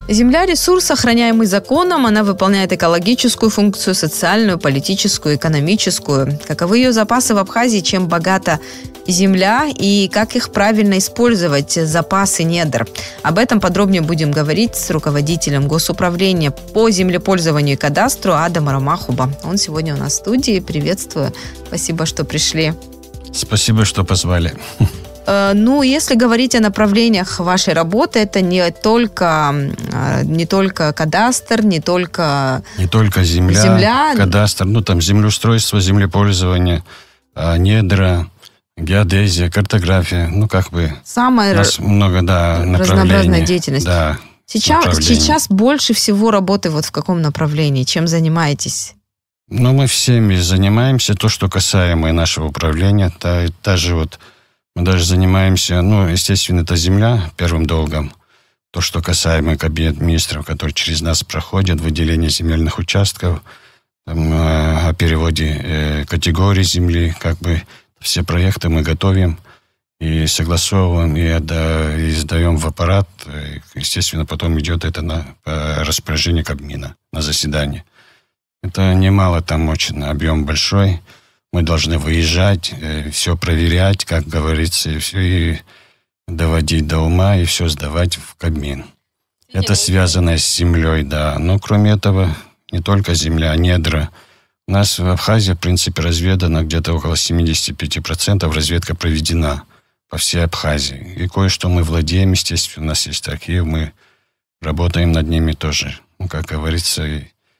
Земля – ресурс, охраняемый законом. Она выполняет экологическую функцию, социальную, политическую, экономическую. Каковы ее запасы в Абхазии, чем богата земля и как их правильно использовать, запасы недр. Об этом подробнее будем говорить с руководителем Госуправления по землепользованию и кадастру Адамом Ромахуба. Он сегодня у нас в студии. Приветствую. Спасибо, что пришли. Спасибо, что позвали. Если говорить о направлениях вашей работы, это не только кадастр, не только земля, кадастр, землеустройство, землеползование, недра, геодезия, картография, самая много, направлений. Разнообразная деятельность. Да, сейчас больше всего работы в каком направлении? Чем занимаетесь? Мы всеми занимаемся, то, что касаемо нашего управления, мы даже занимаемся, естественно, это земля первым долгом. То, что касаемо кабинет министров, который через нас проходит, выделение земельных участков, о переводе категорий земли, все проекты мы готовим и согласовываем, и сдаем в аппарат. Естественно, потом идет это на распоряжение Кабмина, на заседание. Это немало, там очень объем большой. Мы должны выезжать, все проверять, как говорится, и все и доводить до ума, и все сдавать в Кабмин. Это связано с землей, да. Но кроме этого, не только земля, а недра. У нас в Абхазии, в принципе, разведано где-то около 75%, разведка проведена по всей Абхазии. И кое-что мы владеем, естественно, у нас есть архив, мы работаем над ними тоже. Как говорится,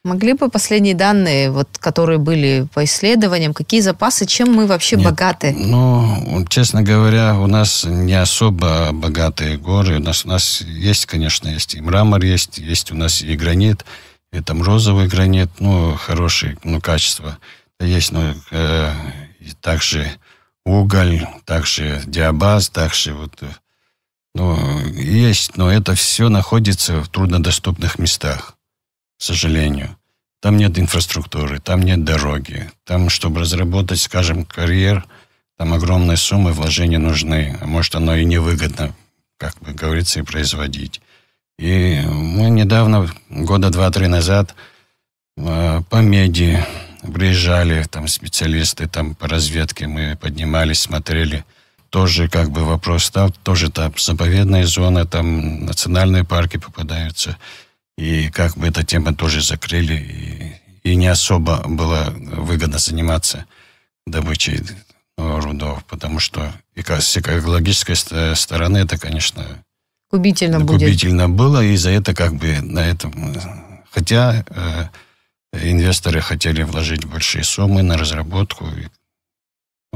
Могли бы последние данные, которые были по исследованиям, какие запасы, чем мы вообще богаты? Честно говоря, у нас не особо богатые горы. У нас есть, конечно, есть и мрамор, есть у нас и гранит, и там розовый гранит, хороший, качество. Есть, и также уголь, также диабаз, также есть, но это все находится в труднодоступных местах. К сожалению. Там нет инфраструктуры, там нет дороги. Там, чтобы разработать, скажем, карьер, там огромные суммы вложений нужны. А может, оно и невыгодно, как бы говорится, и производить. И мы недавно, года 2-3 назад, по меди приезжали, там специалисты там по разведке, мы поднимались, смотрели. Тоже вопрос стал, тоже там заповедная зона, там национальные парки попадаются. И эта тема тоже закрыли, и не особо было выгодно заниматься добычей рудов, потому что с экологической стороны это, конечно, губительно было, и за это на этом, хотя инвесторы хотели вложить большие суммы на разработку,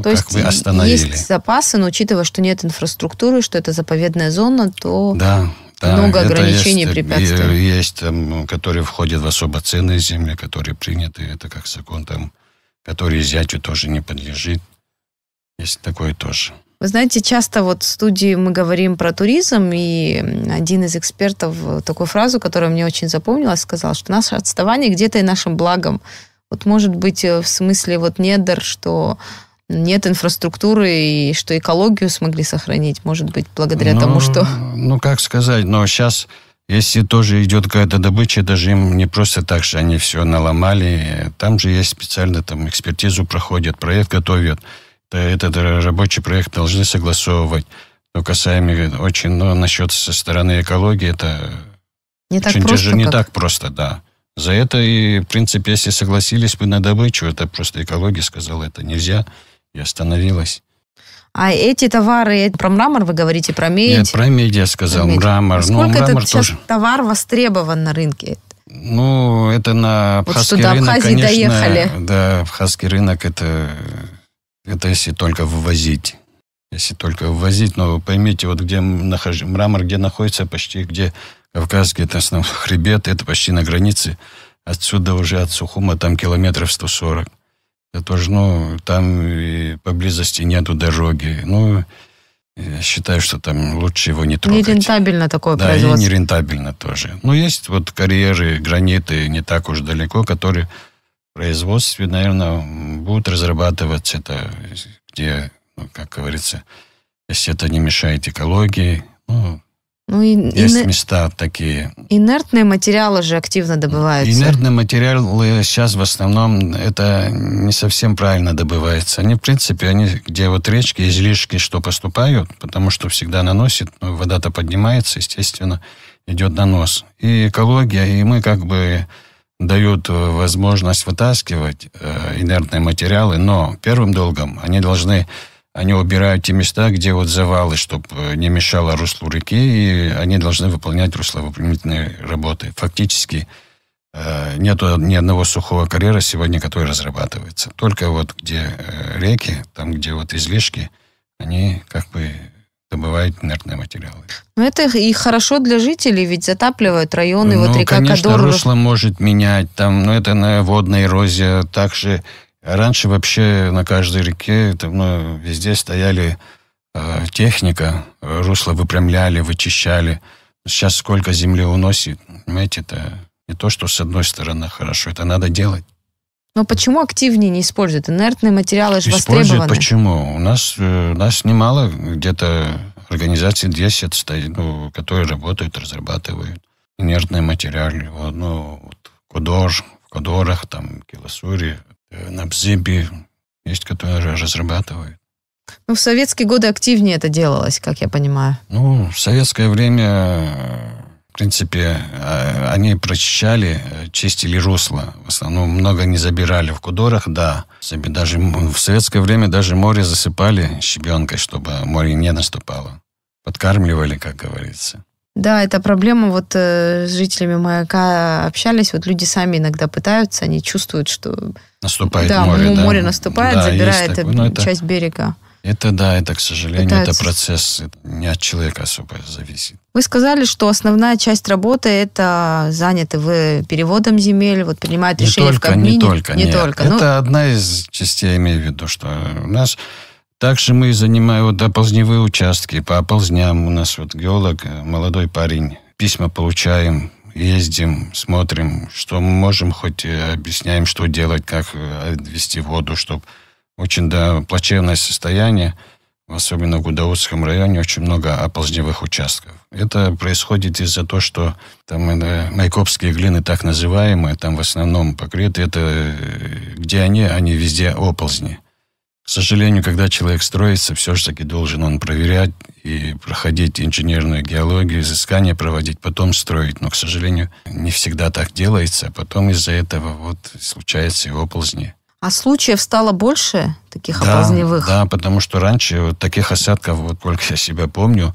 то есть остановили. Есть запасы, но учитывая, что нет инфраструктуры, что это заповедная зона, то да, много ограничений и препятствий. Есть которые входят в особо ценные земли, которые приняты, это как закон, который изъятию тоже не подлежит. Есть такое тоже. Вы знаете, часто в студии мы говорим про туризм, и один из экспертов такую фразу, которая мне очень запомнилась, сказал, что наше отставание где-то и нашим благом. Может быть, в смысле недр, что нет инфраструктуры, и что экологию смогли сохранить, может быть, благодаря тому, что... как сказать, но сейчас, если тоже идет какая-то добыча, даже им не просто так, что они все наломали, там же есть специально, экспертизу проходят, проект готовят, этот рабочий проект должны согласовывать. Но касаемо очень, насчет со стороны экологии, это не так просто, не так просто, да. За это и, в принципе, если согласились бы на добычу, это просто экология сказала, это нельзя, и остановилась. А эти товары, про мрамор вы говорите, про медь? Нет, про медь я сказал, мрамор. Насколько мрамор этот тоже. Товар востребован на рынке? Это на абхазский рынок, Абхазии конечно. Доехали. Да, абхазский рынок, это если только вывозить. Но поймите, где мрамор, где находится, почти где Кавказский, это хребет, это почти на границе. Отсюда уже от Сухума там километров 140. Это тоже, там и поблизости нету дороги. Я считаю, что там лучше его не трогать. Нерентабельно такое производство. Да, и нерентабельно тоже. Есть карьеры, граниты не так уж далеко, которые в производстве, наверное, будут разрабатываться. Это где, как говорится, если это не мешает экологии. Ну, Есть места такие. Инертные материалы же активно добываются. Инертные материалы сейчас в основном это не совсем правильно добывается. Они, в принципе, где вот речки, излишки, что поступают, потому что всегда наносит, вода-то поднимается, естественно, идет нанос. И экология, и мы как бы дают возможность вытаскивать инертные материалы, но первым долгом они убирают те места, где вот завалы, чтобы не мешало руслу реки, и они должны выполнять русловыпрямительные работы. Фактически нету ни одного сухого карьера сегодня, который разрабатывается. Только вот где реки, там где вот излишки, они как бы добывают инертные материалы. Но это и хорошо для жителей, ведь затапливают районы, вот река конечно, Кадор. русло может менять, там, но это водная эрозия, также. Раньше вообще на каждой реке везде стояли техника, русло выпрямляли, вычищали. Сейчас сколько земли уносит, понимаете, это не то, что с одной стороны хорошо, это надо делать. Но почему активнее не используют? Инертные материалы же Используют востребованы. Почему? У нас немало, где-то организаций 10 стоит, которые работают, разрабатывают инертные материалы. В Кодорах, там, Киласуре, на Бзибе есть, которые разрабатывают. В советские годы активнее это делалось, как я понимаю. В советское время, в принципе, они прочищали, чистили русло. В основном много не забирали. В Кудорах, да. Даже в советское время даже море засыпали щебенкой, чтобы море не наступало. Подкармливали, как говорится. Да, это проблема, вот с жителями Маяка общались, вот люди сами иногда пытаются, они чувствуют, что... Наступает море, да? Море наступает, да, забирает часть берега. Это, к сожалению, это процесс, это не от человека особо зависит. Вы сказали, что основная часть работы это заняты вы переводом земель, вот принимают решения в Кабмине. Не только. Это одна из частей, я имею в виду, что у нас... Также мы занимаем оползневые участки. По оползням у нас геолог, молодой парень. Письма получаем, ездим, смотрим, что мы можем, хоть объясняем, что делать, как отвести воду, чтобы очень плачевное состояние, особенно в Гудаутском районе, очень много оползневых участков. Это происходит из-за того, что там майкопские глины, так называемые, там в основном покрыты, это где они везде оползни. К сожалению, когда человек строится, все-таки должен он проверять и проходить инженерную геологию, изыскания проводить, потом строить. Но, к сожалению, не всегда так делается, а потом из-за этого случаются и оползни. А случаев стало больше таких оползневых? Да, потому что раньше таких осадков, сколько я себя помню,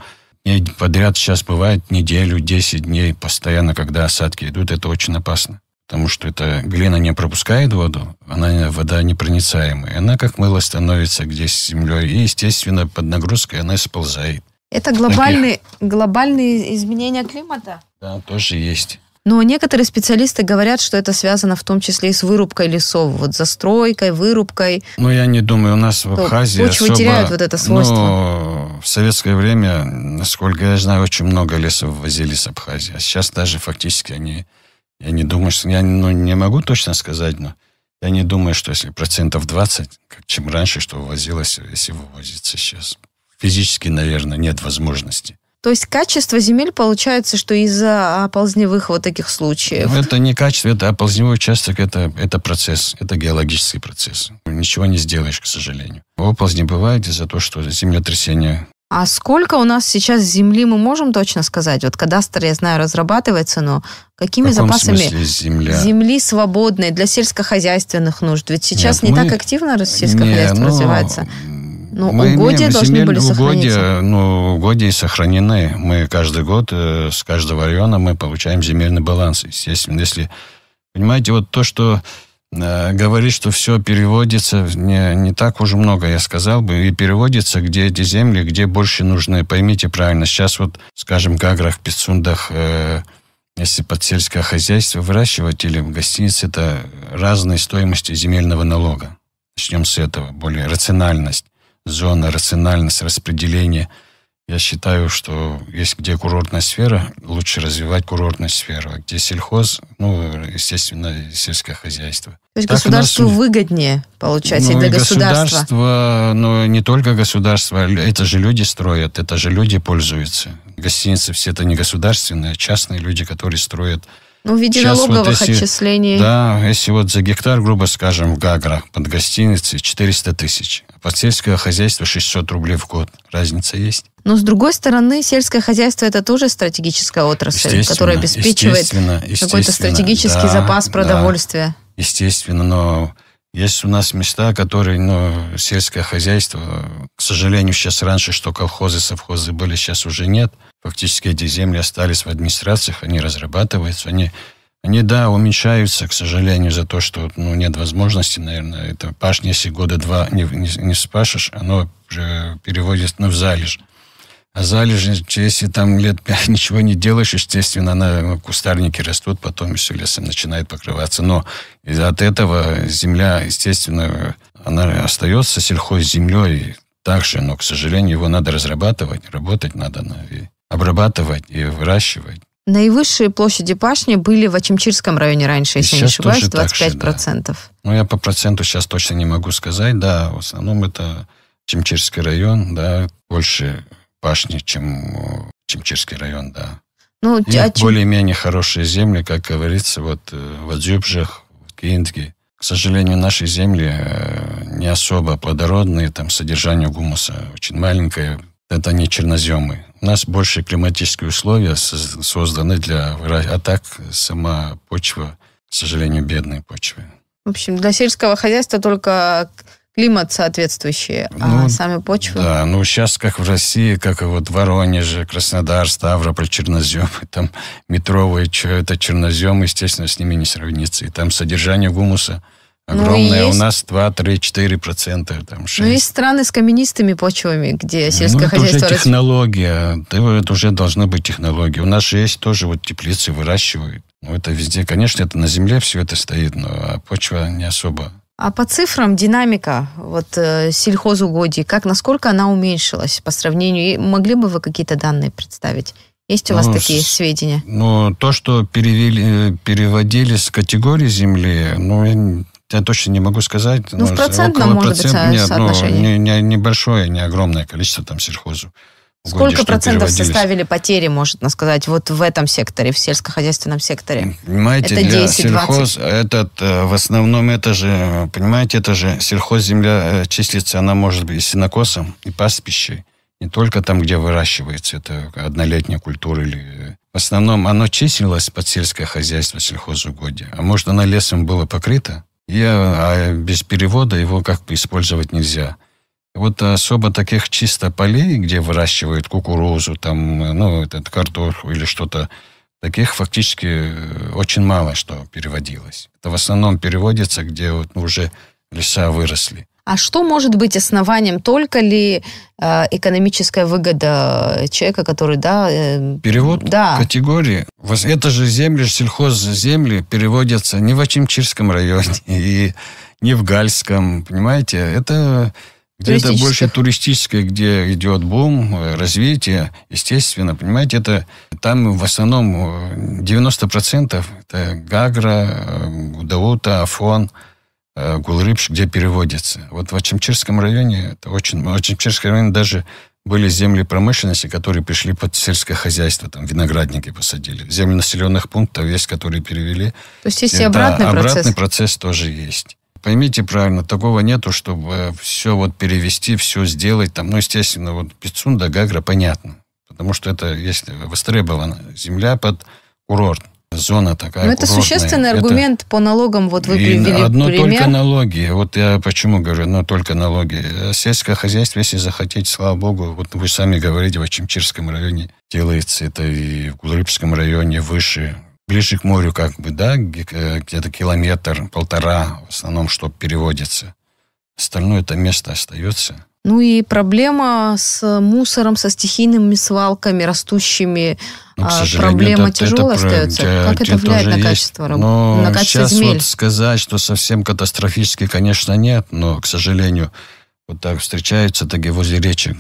подряд сейчас бывает неделю, 10 дней постоянно, когда осадки идут, это очень опасно. Потому что эта глина не пропускает воду, вода непроницаемая. Она как мыло становится где с землей. И, естественно, под нагрузкой она сползает. Это глобальные изменения климата? Да, тоже есть. Но некоторые специалисты говорят, что это связано в том числе и с вырубкой лесов. Застройкой, вырубкой. Я не думаю, у нас в Абхазии почвы теряют это свойство. В советское время, насколько я знаю, очень много лесов ввозили с Абхазии. А сейчас даже фактически я не думаю, что... Я не могу точно сказать, но я не думаю, что если 20%, чем раньше, что ввозилось, если вывозится сейчас. Физически, наверное, нет возможности. То есть качество земель получается, что из-за оползневых таких случаев? Это не качество, это оползневой участок, это процесс, это геологический процесс. Ничего не сделаешь, к сожалению. Оползни бывает из-за того, что землетрясение. А сколько у нас сейчас земли, мы можем точно сказать? Кадастр, я знаю, разрабатывается, но какими запасами земли свободной для сельскохозяйственных нужд? Ведь сейчас не так активно сельское хозяйство развивается. Угодья должны были сохраниться. Угодья сохранены. Мы каждый год с каждого района мы получаем земельный баланс. Естественно, если, понимаете, то, что говорит, что все переводится, не так уж много, я сказал бы, и переводится, где эти земли, где больше нужны. Поймите правильно, сейчас скажем, в Гаграх, Пицундах, если под сельское хозяйство выращивать или в гостинице, это разные стоимости земельного налога. Начнем с этого, более рациональность, зона, рациональность, распределение. Я считаю, что есть где курортная сфера, лучше развивать курортную сферу. А где сельхоз, естественно, сельское хозяйство. То есть государству выгоднее, получается, и для государства. Но не только государство, это же люди строят, это же люди пользуются. Гостиницы все это не государственные, а частные люди, которые строят. В виде налоговых отчислений. Да, если за гектар, грубо скажем, в Гаграх под гостиницей 400 тысяч, а под сельское хозяйство 600 рублей в год. Разница есть. Но, с другой стороны, сельское хозяйство – это тоже стратегическая отрасль, которая обеспечивает какой-то стратегический запас продовольствия. Да, естественно, но есть у нас места, которые, сельское хозяйство, к сожалению, сейчас раньше, что колхозы, совхозы были, сейчас уже нет. Фактически эти земли остались в администрациях, они разрабатываются, они уменьшаются, к сожалению, за то, что нет возможности, наверное. Это пашня, если года два не спашешь, оно переводится в залежь. А залежь, если там лет 5 ничего не делаешь, естественно, кустарники растут, потом все лесом начинает покрываться. Но от этого земля, естественно, она остается сельхозземлей также, но, к сожалению, его надо разрабатывать, работать надо, и обрабатывать и выращивать. Наивысшие площади пашни были в Очимчирском районе раньше, если не ошибаюсь, 25%. Да. Я по проценту сейчас точно не могу сказать, да, в основном это Очимчирский район, да, больше пашни, чем Очимчирский район, да. Более-менее хорошие земли, как говорится, в Адзюбжах, в Киндге. К сожалению, наши земли не особо плодородные, там содержание гумуса очень маленькое. Это не черноземы. У нас больше климатические условия созданы а так сама почва, к сожалению, бедная почва. В общем, для сельского хозяйства только климат соответствующий, а сами почвы... Да, сейчас как в России, как и в Воронеже, Краснодар, Ставрополь, черноземы, там метровые, это черноземы, естественно, с ними не сравнится. И там содержание гумуса огромное, у нас 2, 3, 4%, там 6%. Есть страны с каменистыми почвами, где сельское хозяйство... Это уже технология, это уже должна быть технология. У нас же есть тоже теплицы выращивают. Это везде, конечно, это на земле все это стоит, но почва не особо. А по цифрам динамика сельхозугодий, насколько она уменьшилась по сравнению? Могли бы вы какие-то данные представить? Есть у вас такие сведения? То, что переводили с категории земли, я точно не могу сказать. В процентном, может быть, соотношении? Небольшое, не огромное количество там сельхозу. Сколько процентов составили потери, можно сказать, в этом секторе, в сельскохозяйственном секторе? Понимаете, это 10, для сельхоз, в основном это же сельхозземля числится, она может быть и сенокосом, и пастбищей. Не только там, где выращивается, это однолетняя культура. В основном оно числилось под сельское хозяйство, сельхозугодие. А может, оно лесом было покрыто, а без перевода его использовать нельзя. Особо таких чисто полей, где выращивают кукурузу, картошку или что-то, таких фактически очень мало что переводилось. Это в основном переводится, где уже леса выросли. А что может быть основанием? Только ли экономическая выгода человека, который, Перевод категории. Это же земли, сельхозземли переводятся не в Очимчирском районе и не в Гальском, понимаете? Это где-то больше туристическое, где идет бум, развитие, естественно, понимаете, там в основном 90% это Гагра, Гудаута, Афон, Гулрипш, где переводится. В Очимчирском районе, в Очимчирском районе даже были земли промышленности, которые пришли под сельское хозяйство, там виноградники посадили. Земли населенных пунктов есть, которые перевели. То есть есть и обратный процесс? Обратный процесс тоже есть. Поймите правильно, такого нету, чтобы все перевести, все сделать. Естественно, Пицунда, Гагра, понятно. Потому что это есть востребована земля под курорт. Зона такая курортная. Это существенный аргумент по налогам. Вы привели одно пример. Только налоги. Я почему говорю, только налоги. Сельское хозяйство, если захотите, слава богу, вы сами говорите, в Очимчирском районе делается, это и в Гулрипском районе выше. Ближе к морю где-то 1-1,5 километра, в основном, что переводится. Остальное это место остается. И проблема с мусором, со стихийными свалками, растущими, проблема тяжелая остается. Как это влияет на качество земель? Сейчас сказать, что совсем катастрофически, конечно, нет, но, к сожалению, вот так встречаются, так и возле речек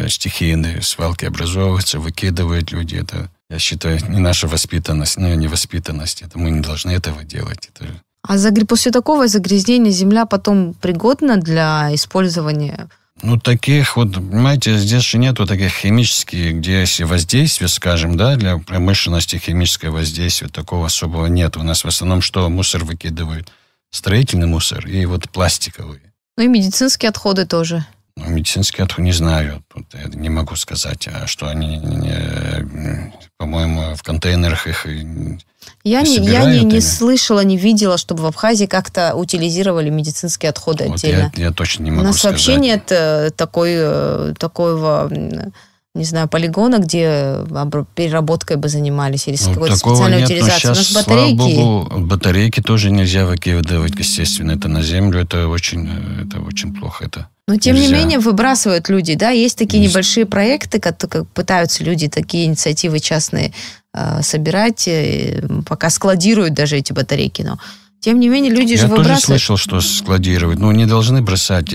стихийные свалки образовываются, выкидывают люди. Это, я считаю, не наша воспитанность, невоспитанность. Это мы не должны этого делать. А после такого загрязнения земля потом пригодна для использования? Ну, таких вот, понимаете, здесь же нету таких химических, где есть воздействие, скажем, да, для промышленности химическое воздействие, такого особого нет. У нас в основном что мусор выкидывают? Строительный мусор и вот пластиковый. Ну и медицинские отходы тоже. Ну, медицинские отходы не знаю, тут я не могу сказать, а что они, по-моему, в контейнерах их Я не слышала, не видела, чтобы в Абхазии как-то утилизировали медицинские отходы вот отдельно. Я точно не могу сказать. У нас вообще нет такого, не знаю, полигона, где переработкой бы занимались или какой-то специальной утилизацией. У нас батарейки. Слава богу, батарейки тоже нельзя выкидывать, естественно. Это на землю, это очень плохо. Но, тем не менее, выбрасывают люди, да? Есть такие небольшие проекты, как пытаются люди такие инициативы частные собирать, пока складируют даже эти батарейки. Но, тем не менее, люди же выбрасывают. Я тоже слышал, что складируют. Не должны бросать.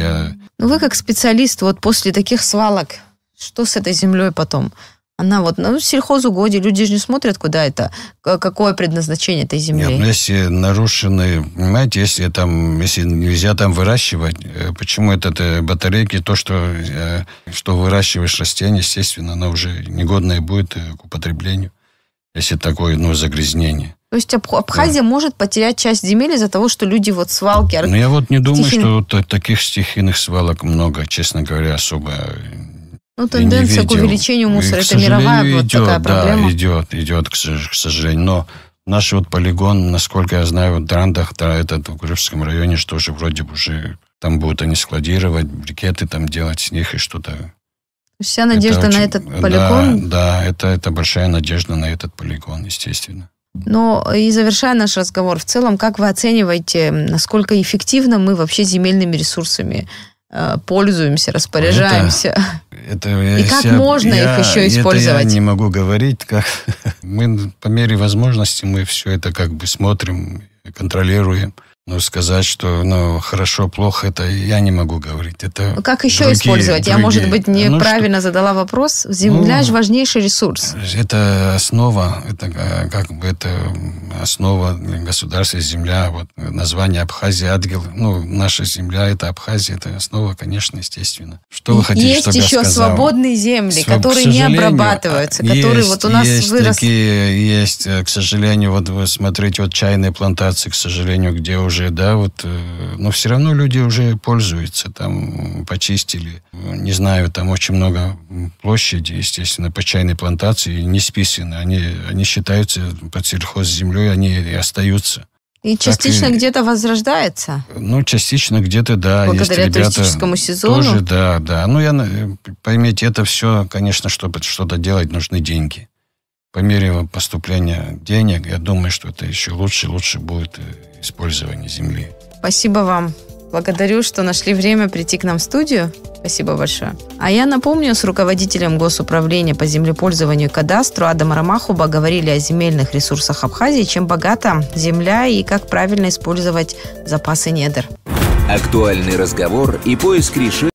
Ну, вы как специалист, вот после таких свалок, что с этой землей потом? Она сельхозугодие, люди же не смотрят, куда это, какое предназначение этой земли. Нет, если нарушены, понимаете, если нельзя там выращивать, почему батарейки, то, что выращиваешь растение, естественно, оно уже негодное будет к употреблению, если такое, загрязнение. То есть Абхазия может потерять часть земель из-за того, что люди свалки... Но я не думаю, что таких стихийных свалок много, честно говоря, особо... Тенденция к увеличению мусора, это мировая такая проблема. Да, идет, к сожалению. Но наш полигон, насколько я знаю, в Драндах, в Куревском районе, что же вроде бы уже там будут они складировать, брикеты там делать с них и что-то. Вся надежда на этот полигон? Да, это большая надежда на этот полигон, естественно. Но и завершая наш разговор, в целом, как вы оцениваете, насколько эффективно мы вообще земельными ресурсами пользуемся, распоряжаемся? И как можно их еще использовать? Это я не могу говорить. Мы по мере возможности мы все это смотрим, контролируем. Но сказать, что хорошо, плохо, это я не могу говорить. Это как еще использовать? Я, может быть, неправильно задала вопрос. Земля же важнейший ресурс. Это основа, это основа государства, земля. Вот название Абхазия, Адгил. Наша земля, это Абхазия, это основа, конечно, естественно. Что вы хотите, чтобы я сказал? Есть еще свободные земли, которые не обрабатываются, которые у нас выросли. Есть, к сожалению, вы смотрите, чайные плантации, к сожалению, где уже, но все равно люди уже пользуются, там почистили. Не знаю, там очень много площади, естественно, по чайной плантации не списаны. Они считаются под сельхозземлей, они и остаются. И частично где-то возрождается? Частично где-то, да. Благодаря туристическому сезону? Тоже, да. Поймите, это все, конечно, чтобы что-то делать, нужны деньги. По мере поступления денег, я думаю, что это еще лучше будет использование земли. Спасибо вам. Благодарю, что нашли время прийти к нам в студию. Спасибо большое. А я напомню, с руководителем Госуправления по землепользованию и кадастру Адамом Ромахуба говорили о земельных ресурсах Абхазии, чем богата земля и как правильно использовать запасы недр. Актуальный разговор и поиск решений.